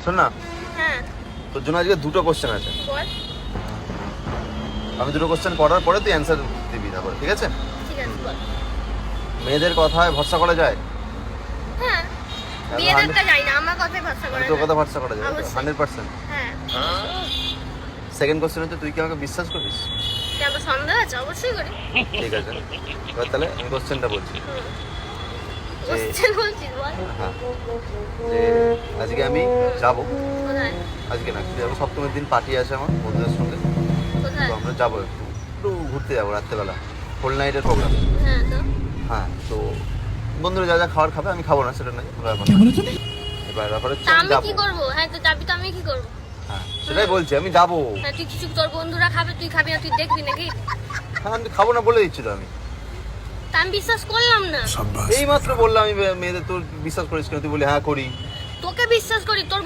শোন না, হ্যাঁ তোর জন্য আজকে দুটো কোশ্চেন আছে। বল। আমি দুটো কোশ্চেন পড়ার পরে তুই অ্যান্সার দিবি তারপরে, ঠিক আছে? ঠিক আছে বল। মেয়েদের কথায় ভরসা করা যায়? হ্যাঁ, বিয়েদেরটা যাই না, আমার কথাই ভরসা করে। তোর কথা ভরসা করা যায় অবশ্যই। 100%? হ্যাঁ। সেকেন্ড কোশ্চেন হচ্ছে, তুই কি আমাকে বিশ্বাস করিস? কেন সন্দেহ আছে? অবশ্যই করি। ঠিক আছে, এবার তাহলে আমি কোশ্চেনটা বলছি। কোশ্চেন বলছিস বল। হ্যাঁ, যে আজকে আমি যাব, কোথায়? আজকে না, যাবো সপ্তমীর দিন পার্টি আছে আমার বন্ধুদের সঙ্গে। কোথায়? তো আমরা যাবো একটু একটু ঘুরতে যাবো রাত্রেবেলা, হোল নাইটের প্রোগ্রাম। হ্যাঁ তো হ্যাঁ, তো বন্ধুরা যা যা খাবার খাবে, আমি খাবো না সেটা নাই ব্যাপার না। এবার ব্যাপার হচ্ছে তা আমি আমি যাবো। কি করবো? হ্যাঁ তো যাবি তো আমি কি করবো? হ্যাঁ, সেটাই বলছি, আমি যাবো। হ্যাঁ, তুই কিছু তোর বন্ধুরা খাবে, তুই খাবি না, তুই দেখবি নাকি? হ্যাঁ, আমি খাবো না বলে দিচ্ছি তো আমি। তা আমি বিশ্বাস করলাম না। এই মাত্র বললাম আমি মেয়েদের, তোর বিশ্বাস করিস কেন? তুই বলি হ্যাঁ করি। তোকে বিশ্বাস করি, তোর